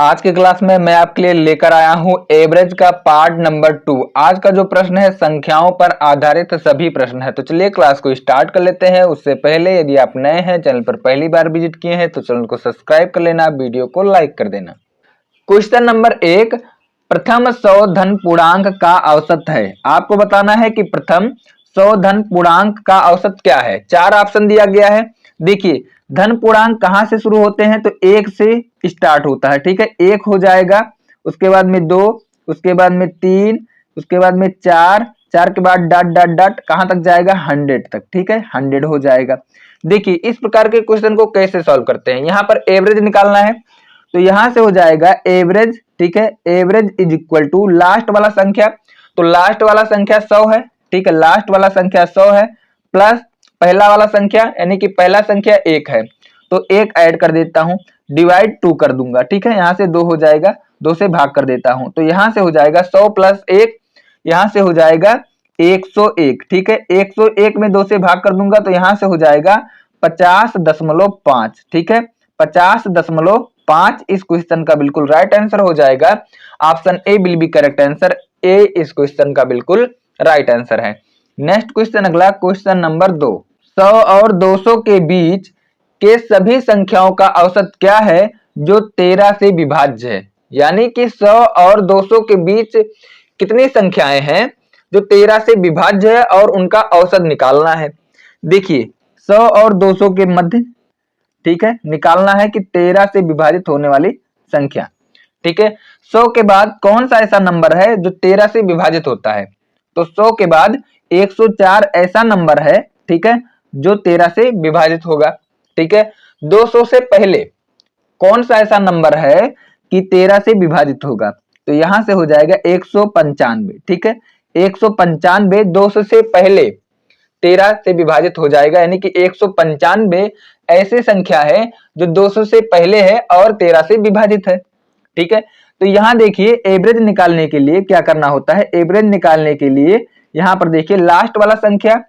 आज के क्लास में मैं आपके लिए लेकर आया हूं एवरेज का पार्ट नंबर 2। आज का जो प्रश्न है संख्याओं पर आधारित सभी प्रश्न है। तो चलिए क्लास को स्टार्ट कर लेते हैं। उससे पहले यदि आप नए हैं, चैनल पर पहली बार विजिट किए हैं तो चैनल को सब्सक्राइब कर लेना, वीडियो को लाइक कर देना। क्वेश्चन नंबर 1, प्रथम 100 धन पूर्णांक का औसत है। आपको बताना है कि प्रथम 100 धन पूर्णांक का औसत क्या है। 4 ऑप्शन दिया गया है। देखिए धन पूर्णांक कहां से शुरू होते हैं तो 1 से स्टार्ट होता है। ठीक है, 1 हो जाएगा, उसके बाद में 2, उसके बाद में 3, उसके बाद में 4, 4 के बाद डॉट डॉट डॉट कहां तक जाएगा 100 तक। ठीक है, 100 हो जाएगा। देखिए इस प्रकार के क्वेश्चन को कैसे सॉल्व करते हैं। यहाँ पर एवरेज निकालना है तो यहां से हो जाएगा एवरेज। ठीक है, average is equal to last वाला संख्या, तो लास्ट वाला संख्या 100 है। ठीक है, लास्ट वाला संख्या 100 है प्लस पहला वाला संख्या यानी कि पहला संख्या 1 है तो 1 ऐड कर देता हूं, डिवाइड 2 कर दूंगा। ठीक है, यहां से 2 हो जाएगा, 2 से भाग कर देता हूं तो यहां से हो जाएगा 100 प्लस 1, यहां से हो जाएगा 101। ठीक है, 101 में 2 से भाग कर दूंगा तो यहां से हो जाएगा 50.5। ठीक है, 50.5 इस क्वेश्चन का बिल्कुल राइट आंसर हो जाएगा। Option A will be correct answer. A इस क्वेश्चन का बिल्कुल राइट आंसर है। नेक्स्ट क्वेश्चन, अगला क्वेश्चन नंबर 2, 100 और 200 के बीच के सभी संख्याओं का औसत क्या है जो 13 से विभाज्य है। यानी कि 100 और 200 के बीच कितनी संख्याएं हैं जो 13 से विभाज्य है और उनका औसत निकालना है। देखिए 100 और 200 के मध्य, ठीक है, निकालना है कि 13 से विभाजित होने वाली संख्या। ठीक है, 100 के बाद कौन सा ऐसा नंबर है जो 13 से विभाजित होता है तो 100 के बाद 104 ऐसा नंबर है, ठीक है, जो 13 से विभाजित होगा। ठीक है, 200 से पहले कौन सा ऐसा नंबर है कि 13 से विभाजित होगा तो यहां से हो जाएगा 195। ठीक है, 195 200 से पहले 13 से विभाजित हो जाएगा, यानी कि 195 ऐसी संख्या है जो 200 से पहले है और 13 से विभाजित है। ठीक है, तो यहां देखिए एवरेज निकालने के लिए क्या करना होता है। एवरेज निकालने के लिए यहां पर देखिए लास्ट वाला संख्या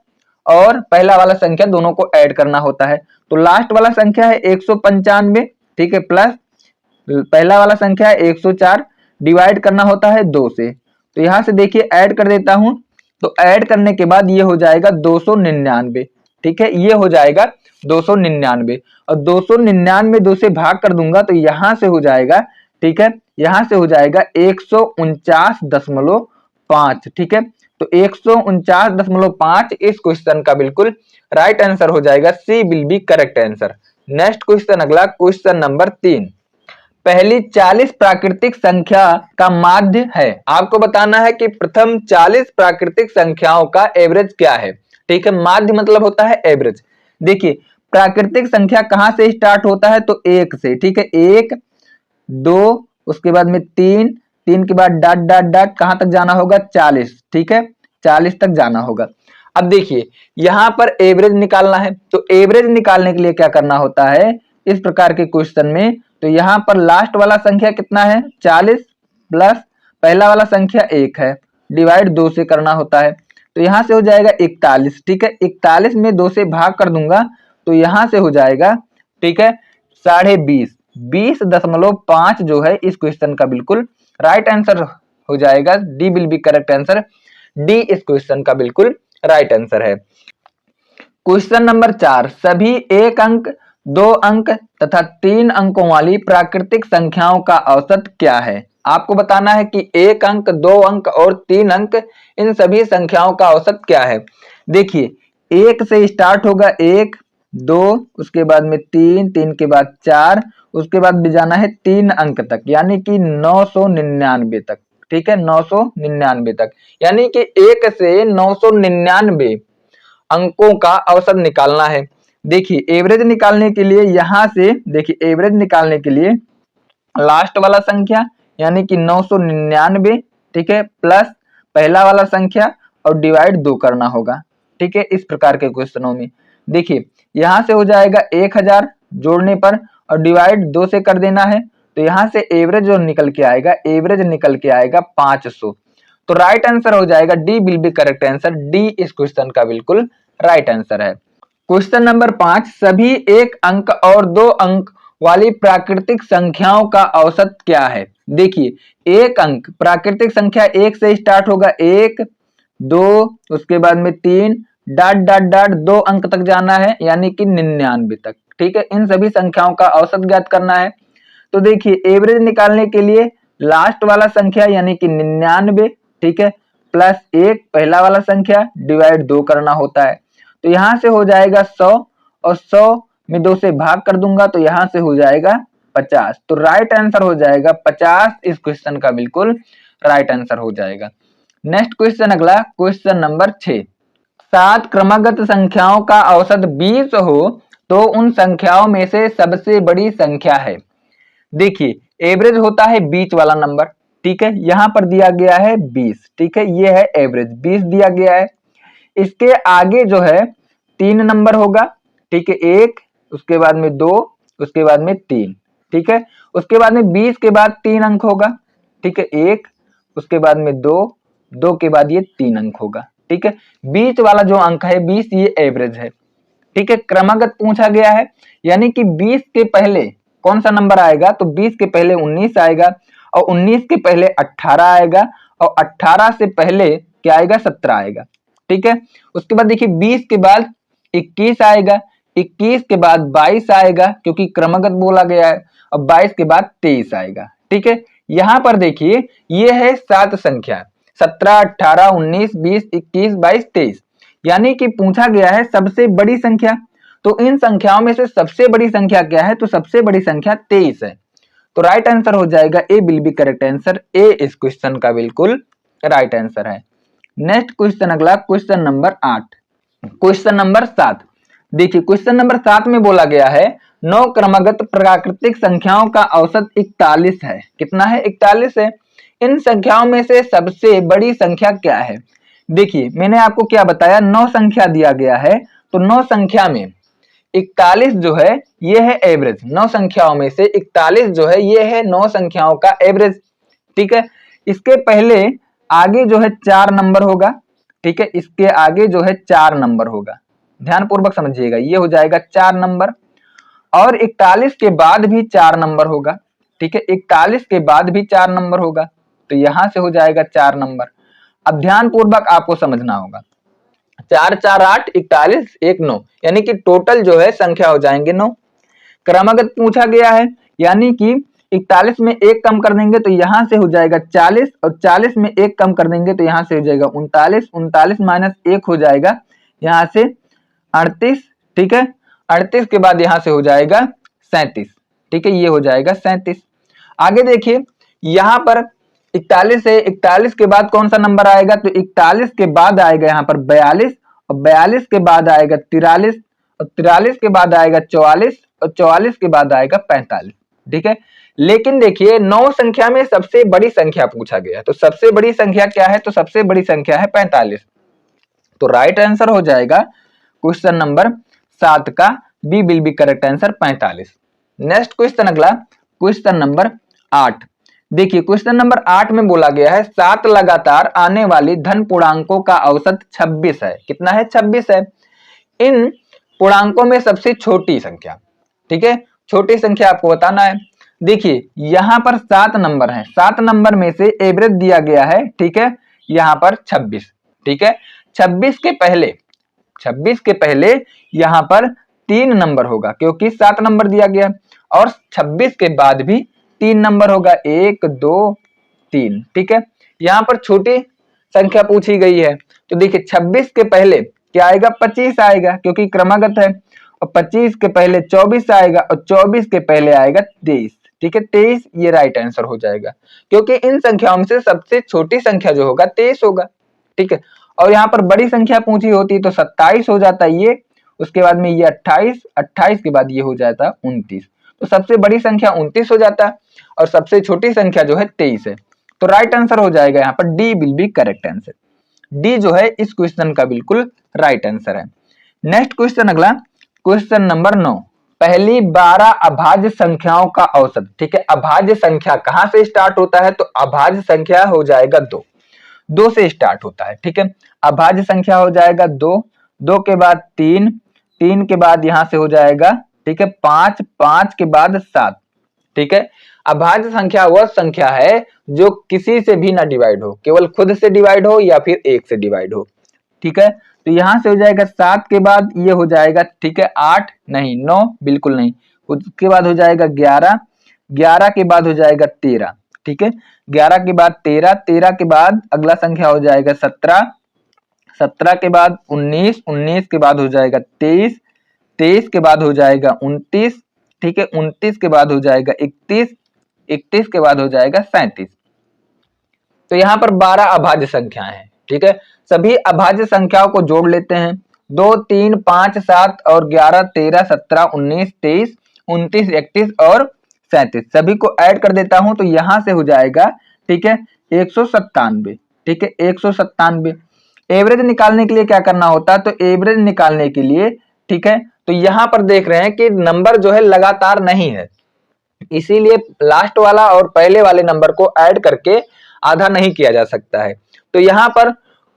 और पहला वाला संख्या दोनों को ऐड करना होता है। तो लास्ट वाला संख्या है 195, ठीक है, प्लस पहला वाला संख्या है 104, डिवाइड करना होता है 2 से। तो यहां से देखिए ऐड कर देता हूं तो ऐड करने के बाद ये हो जाएगा 299। ठीक है, ये हो जाएगा 299 और 299 2 से भाग कर दूंगा तो यहां से हो जाएगा, ठीक है, यहां से हो जाएगा 149.5। ठीक है, तो 149.5 इस क्वेश्चन का बिल्कुल राइट आंसर हो जाएगा। C will be correct answer. Next question, अगला क्वेश्चन नंबर 3, पहली 40 प्राकृतिक संख्या का माध्य है। आपको बताना है कि प्रथम 40 प्राकृतिक संख्याओं का एवरेज क्या है। ठीक है, माध्य मतलब होता है एवरेज। देखिए प्राकृतिक संख्या कहां से स्टार्ट होता है तो 1 से। ठीक है, 1, 2, उसके बाद में 3, 3 के बाद डॉट डॉट डॉट कहां तक जाना होगा 40। ठीक है, 40 तक जाना होगा। अब देखिए यहां पर एवरेज निकालना है तो एवरेज निकालने के लिए क्या करना होता है इस प्रकार के क्वेश्चन में, तो यहां पर लास्ट वाला संख्या कितना है 40 प्लस पहला वाला संख्या 1 है, डिवाइड 2 से करना होता है। तो यहां से हो जाएगा 41। ठीक है, 41 में 2 से भाग कर दूंगा तो यहां से हो जाएगा, ठीक है, 20.5, 20.5 जो है इस क्वेश्चन का बिल्कुल राइट आंसर हो जाएगा। D will be correct answer. D इस क्वेश्चन का बिल्कुल राइट आंसर है। क्वेश्चन नंबर 4, सभी 1 अंक, 2 अंक तथा 3 अंकों वाली प्राकृतिक संख्याओं का औसत क्या है। आपको बताना है कि 1 अंक, 2 अंक और 3 अंक, इन सभी संख्याओं का औसत क्या है। देखिए 1 से स्टार्ट होगा, 1, 2, उसके बाद में 3, 3 के बाद 4, उसके बाद भी जाना है 3 अंक तक, यानी कि 999 तक। ठीक है, 999 तक, यानी कि 1 से 999 अंकों का औसत निकालना है। देखिए एवरेज निकालने के लिए यहां से देखिए एवरेज निकालने के लिए लास्ट वाला संख्या यानी कि 999, ठीक है, प्लस पहला वाला संख्या और डिवाइड 2 करना होगा। ठीक है, इस प्रकार के क्वेश्चनों में देखिए यहां से हो जाएगा 1000 जोड़ने पर और डिवाइड 2 से कर देना है तो यहां से एवरेज जो निकल के आएगा, एवरेज निकल के आएगा 500। तो राइट आंसर हो जाएगा D will be correct answer. D इस क्वेश्चन का बिल्कुल राइट आंसर है। क्वेश्चन नंबर 5, सभी 1 अंक और 2 अंक वाली प्राकृतिक संख्याओं का औसत क्या है। देखिए एक अंक प्राकृतिक संख्या 1 से स्टार्ट होगा, 1 2 उसके बाद में 3 डॉट डॉट डॉट 2 अंक तक जाना है यानी कि 99 तक। ठीक है, इन सभी संख्याओं का औसत ज्ञात करना है। तो देखिए एवरेज निकालने के लिए लास्ट वाला संख्या यानी कि 99, ठीक है, प्लस 1 पहला वाला संख्या डिवाइड 2 करना होता है। तो यहां से हो जाएगा 100 और 100 में 2 से भाग कर दूंगा तो यहां से हो जाएगा 50। तो राइट आंसर हो जाएगा 50। इस क्वेश्चन का बिल्कुल राइट आंसर हो जाएगा। नेक्स्ट क्वेश्चन, अगला क्वेश्चन नंबर 6। 7 क्रमागत संख्याओं का औसत 20 हो तो उन संख्याओं में से सबसे बड़ी संख्या है। देखिए एवरेज होता है बीच वाला नंबर, ठीक है, यहां पर दिया गया है 20, ठीक है, ये है एवरेज 20 दिया गया है। इसके आगे जो है 3 नंबर होगा, ठीक है, 1 उसके बाद में 2 उसके बाद में 3, ठीक है, उसके बाद में 20 के बाद 3 अंक होगा, ठीक है, 1 उसके बाद में 2 2 के बाद ये 3 अंक होगा, ठीक है। बीच वाला जो अंक है 20 ये एवरेज है, ठीक है। क्रमागत पूछा गया है यानी कि 20 के पहले कौन सा नंबर आएगा, तो 20 के पहले 19 आएगा और 19 के पहले 18 आएगा और 18 से पहले क्या आएगा, 17 आएगा, ठीक है। उसके बाद देखिए 20 के बाद 21 आएगा, 21 के बाद 22 आएगा क्योंकि क्रमागत बोला गया है और 22 के बाद 23 आएगा, ठीक है। यहां पर देखिए ये है 7 संख्या 17 18 19 20 21 22 23, यानी कि पूछा गया है सबसे बड़ी संख्या। तो इन संख्याओं में से सबसे बड़ी संख्या क्या है, तो सबसे बड़ी संख्या 23 है। तो राइट आंसर हो जाएगा ए will be correct answer, A इस क्वेश्चन का बिल्कुल राइट आंसर है। नेक्स्ट क्वेश्चन, अगला क्वेश्चन नंबर 8। Question number 7। देखिए क्वेश्चन नंबर 7 में बोला गया है 9 क्रमागत प्राकृतिक संख्याओं का औसत 41 है। कितना है, 41 है। इन संख्याओं में से सबसे बड़ी संख्या क्या है। देखिए मैंने आपको क्या बताया, 9 संख्या दिया गया है तो 9 संख्या में 41 जो है ये है एवरेज। 9 संख्याओं में से 41 जो है ये है 9 संख्याओं का एवरेज, ठीक है। इसके पहले आगे जो है 4 नंबर होगा, ठीक है, इसके आगे जो है 4 नंबर होगा, ध्यान पूर्वक समझिएगा, ये हो जाएगा 4 नंबर। और 41 के बाद भी 4 नंबर होगा, ठीक है, 41 के बाद भी 4 नंबर होगा तो यहां से हो जाएगा 4 नंबर। अब ध्यान पूर्वक आपको समझना होगा, 4 4 8 41 1 9 यानी कि टोटल जो है संख्या हो जाएंगे 9। क्रमागत पूछा गया है यानी कि 41 में 1 कम कर देंगे तो यहां से हो जाएगा 40 और 40 में 1 कम कर देंगे तो यहां से हो जाएगा 39, 39 माइनस 1 हो जाएगा यहां से 38, ठीक है, 38 के बाद यहां से हो जाएगा 37, ठीक है, ये हो जाएगा 37। आगे देखिए यहां पर 41 है, 41 के बाद कौन सा नंबर आएगा, तो 41 के बाद आएगा यहाँ पर 42 और 42 के बाद आएगा 43 और 43 के बाद आएगा 44 और 44 के बाद आएगा 45, ठीक है। लेकिन देखिए 9 संख्या में सबसे बड़ी संख्या पूछा गया तो सबसे बड़ी संख्या क्या है, तो सबसे बड़ी संख्या है 45। तो राइट आंसर हो जाएगा क्वेश्चन नंबर 7 का B will be correct answer 45। Next question, अगला क्वेश्चन नंबर 8। देखिए क्वेश्चन नंबर 8 में बोला गया है 7 लगातार आने वाली धन पूर्णांकों का औसत 26 है। कितना है, 26 है। इन पूर्णांकों में सबसे छोटी संख्या, ठीक है, छोटी संख्या आपको बताना है। देखिए यहां पर 7 नंबर हैं, 7 नंबर में से एवरेज दिया गया है, ठीक है, यहां पर 26, ठीक है। 26 के पहले यहां पर 3 नंबर होगा क्योंकि 7 नंबर दिया गया और 26 के बाद भी 3 नंबर होगा, 1 2 3, ठीक है। यहां पर छोटी संख्या पूछी गई है तो देखिए 26 के पहले क्या आएगा, 25 आएगा क्योंकि क्रमागत है और 25 के पहले 24 आएगा और 24 के पहले आएगा 23, ठीक है, 23 ये राइट आंसर हो जाएगा क्योंकि इन संख्याओं में से सबसे छोटी संख्या जो होगा 23 होगा, ठीक है। और यहाँ पर बड़ी संख्या पूछी होती तो 27 हो जाता ये, उसके बाद में ये 28, 28 के बाद ये हो जाता 29, तो सबसे बड़ी संख्या 29 हो जाता है और सबसे छोटी संख्या जो है 23 है। तो राइट आंसर हो जाएगा यहाँ पर D will be correct answer, D जो है इस क्वेश्चन का बिल्कुल राइट आंसर है। नेक्स्ट क्वेश्चन, अगला क्वेश्चन नंबर 9। पहली 12 अभाज्य संख्याओं का औसत, ठीक है। अभाज्य संख्या कहां से स्टार्ट होता है, तो अभाज्य संख्या हो जाएगा 2 से स्टार्ट होता है, ठीक है। अभाज्य संख्या हो जाएगा 2 के बाद 3 के बाद यहां से हो जाएगा ठीक है, 5, 5 के बाद 7, ठीक है। अभाज्य संख्या वह संख्या है जो किसी से भी ना डिवाइड हो, केवल खुद से डिवाइड हो या फिर 1 से डिवाइड हो, ठीक है। तो यहां से हो जाएगा 7 के बाद ये हो जाएगा, ठीक है, 8 नहीं, 9 बिल्कुल नहीं, उसके बाद हो जाएगा 11, 11 के बाद हो जाएगा 13, ठीक है, 11 के बाद 13, 13 के बाद अगला संख्या हो जाएगा 17, 17 के बाद 19, 19 के बाद हो जाएगा 23, 23 के बाद हो जाएगा 29, ठीक है, 29 के बाद हो जाएगा 31, 31 के बाद हो जाएगा 37। तो यहाँ पर 12 अभाज्य संख्याएं हैं, ठीक है। सभी अभाज्य संख्याओं को जोड़ लेते हैं, 2, 3, 5, 7 और 11, 13, 17, 19, 23, 29, 31 और 37 सभी को ऐड कर देता हूं तो यहां से हो जाएगा, ठीक है, 197, ठीक है, 197। एवरेज निकालने के लिए क्या करना होता है, तो एवरेज निकालने के लिए, ठीक है, तो यहां पर देख रहे हैं कि नंबर जो है लगातार नहीं है, इसीलिए लास्ट वाला और पहले वाले नंबर को ऐड करके आधा नहीं किया जा सकता है। तो यहां पर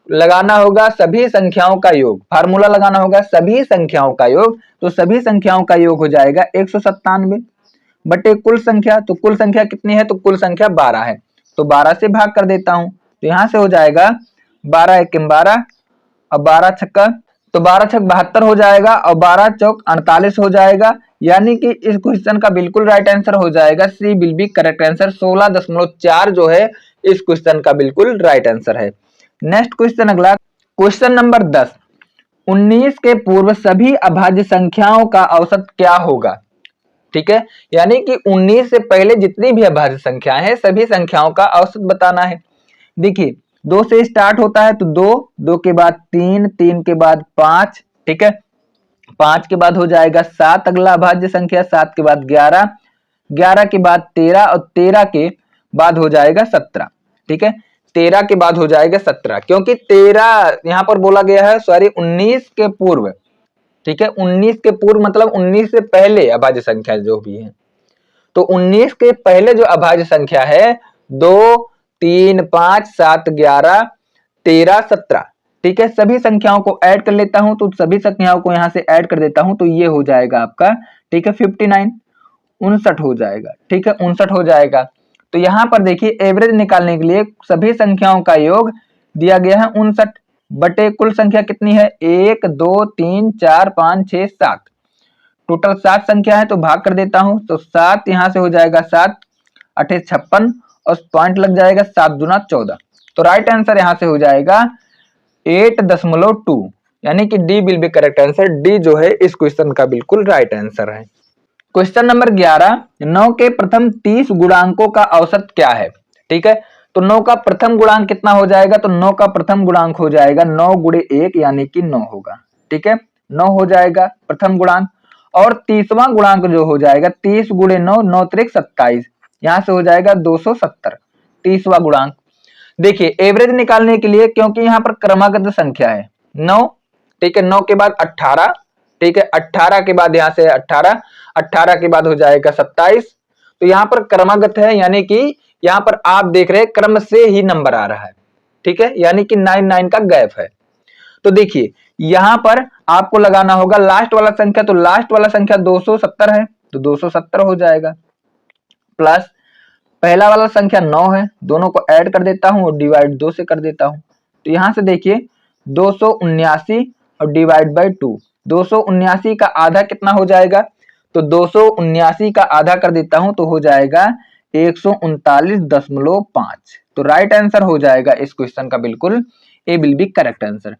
लगाना होगा सभी संख्याओं का योग, फार्मूला लगाना होगा सभी संख्याओं का योग, तो सभी संख्याओं का योग हो जाएगा 197 बटे कुल संख्या, तो कुल संख्या कितनी है, तो कुल संख्या 12 है, तो 12 से भाग कर देता हूं, तो यहां से हो जाएगा 12 एकम 12 और 12 छक्का, तो 12 छक 72 हो जाएगा और 12 चौक 48 हो जाएगा, यानी कि इस क्वेश्चन का बिल्कुल राइट आंसर हो जाएगा C will be correct answer, 16.4 जो है इस क्वेश्चन का बिल्कुल राइट आंसर है। नेक्स्ट क्वेश्चन, अगला क्वेश्चन नंबर 10, 19 के पूर्व सभी अभाज्य संख्याओं का औसत क्या होगा, ठीक है, यानी कि 19 से पहले जितनी भी अभाज्य संख्याएं हैं सभी संख्याओं का औसत बताना है। देखिए 2 से स्टार्ट होता है तो 2, 2 के बाद 3, 3 के बाद 5, ठीक है, 5 के बाद हो जाएगा 7 अगला अभाज्य संख्या, 7 के बाद 11, 11 के बाद 13 और 13 के बाद हो जाएगा 17, ठीक है, 13 के बाद हो जाएगा 17, क्योंकि 13 यहां पर बोला गया है, सॉरी 19 के पूर्व, ठीक है, 19 के पूर्व मतलब 19 से पहले अभाज्य संख्या जो भी है, तो 19 के पहले जो अभाज्य संख्या है 2, 3, 5, 7, 11, 13, 17, ठीक है, सभी संख्याओं को ऐड कर लेता हूं, तो सभी संख्याओं को यहां से ऐड कर देता हूं तो ये हो जाएगा आपका, ठीक है, 59, 59 हो जाएगा, ठीक है, 59 हो जाएगा। तो यहां पर देखिए एवरेज निकालने के लिए सभी संख्याओं का योग दिया गया है 59 बटे कुल संख्या कितनी है, 1, 2, 3, 4, 5, 6, 7, टोटल 7 संख्या है तो भाग कर देता हूं, तो 7 यहां से हो जाएगा 7, 8 56 और पॉइंट लग जाएगा 7 दूना 14, तो राइट आंसर यहां से हो जाएगा 8.2, यानी कि D will be correct answer, D जो है इस क्वेश्चन का बिल्कुल राइट आंसर है। क्वेश्चन नंबर 11, 9 के प्रथम 30 गुणांकों का औसत क्या है, ठीक है, तो 9 का प्रथम गुणांक कितना हो जाएगा, तो 9 का प्रथम गुणांक हो जाएगा 9 गुणे 1 यानी कि 9 होगा, ठीक है, 9 हो जाएगा प्रथम गुणांक, और 30वां गुणांक जो हो जाएगा 30 गुणे 9, 9 त्रिक 27, यहां से हो जाएगा 270, 30वां गुणांक। देखिए एवरेज निकालने के लिए, क्योंकि यहाँ पर क्रमागत संख्या है 9, ठीक है, 9 के बाद 18, ठीक है, 18 के बाद यहाँ से 18, 18 के बाद हो जाएगा 27, तो यहाँ पर क्रमागत है, यानी कि यहाँ पर आप देख रहे हैं क्रम से ही नंबर आ रहा है, ठीक है, यानी कि 9 का गैप है। तो देखिए यहां पर आपको लगाना होगा लास्ट वाला संख्या, तो लास्ट वाला संख्या 270 है तो 270 हो जाएगा, प्लस पहला वाला संख्या 9 है, दोनों को ऐड कर देता हूं और डिवाइड 2 से कर देता हूं, तो यहां से देखिए 279 और डिवाइड बाय 2, 279 का आधा कितना हो जाएगा, तो 279 का आधा कर देता हूं तो हो जाएगा 139.5, तो राइट आंसर हो जाएगा इस क्वेश्चन का बिल्कुल A will be correct answer.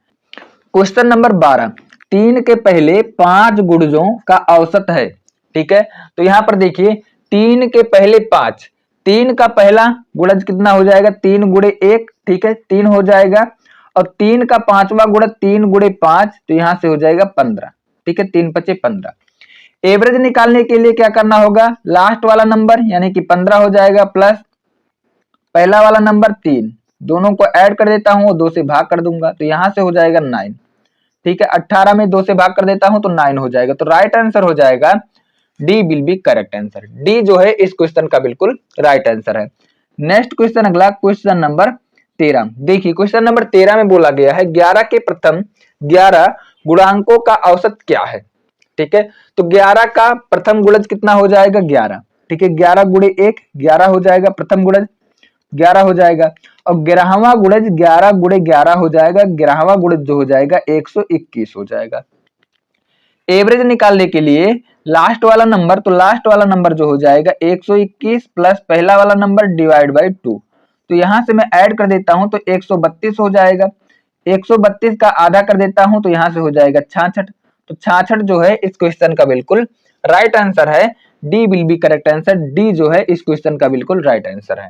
Question number 12, 3 के पहले 5 गुणजों का औसत है, ठीक है, तो यहां पर देखिए 3 के पहले 5, 3 का पहला गुणज कितना हो जाएगा, 3 गुणे 1, ठीक है, 3 हो जाएगा, और 3 का पांचवा गुणज 3 गुणे 5, तो यहां से हो जाएगा 15, ठीक है, 3 पचे 15। एवरेज निकालने के लिए क्या करना होगा, लास्ट वाला नंबर यानी कि 15 हो जाएगा, प्लस पहला वाला नंबर 3, दोनों को ऐड कर देता हूं और 2 से भाग कर दूंगा, तो यहां से हो जाएगा 9, ठीक है, 18 में 2 से भाग कर देता हूं तो 9 हो जाएगा, तो राइट आंसर हो जाएगा D will be correct answer, D जो है इस क्वेश्चन का बिल्कुल राइट आंसर है। नेक्स्ट क्वेश्चन, अगला क्वेश्चन नंबर 13, देखिए क्वेश्चन नंबर 13 में बोला गया है 11 के प्रथम 11 गुणांकों का औसत क्या है, ठीक है। तो 11 का प्रथम गुणज कितना हो जाएगा 11, ठीक है। 11 गुणे 1 11 हो जाएगा, प्रथम गुणज 11 हो जाएगा। और 11वां गुणज 11 गुणे 11 हो जाएगा, 11वां गुणज जो हो जाएगा 121 हो जाएगा। एवरेज निकालने के लिए लास्ट वाला नंबर, तो लास्ट वाला नंबर जो हो जाएगा 121 प्लस पहला वाला नंबर डिवाइड बाई 2। तो यहां से मैं ऐड कर देता हूं तो 132 हो जाएगा। 132 का आधा कर देता हूं तो यहां से हो जाएगा 66। तो 66 जो है इस क्वेश्चन का बिल्कुल राइट आंसर है। D will be correct answer. D जो है इस क्वेश्चन का बिल्कुल राइट आंसर है।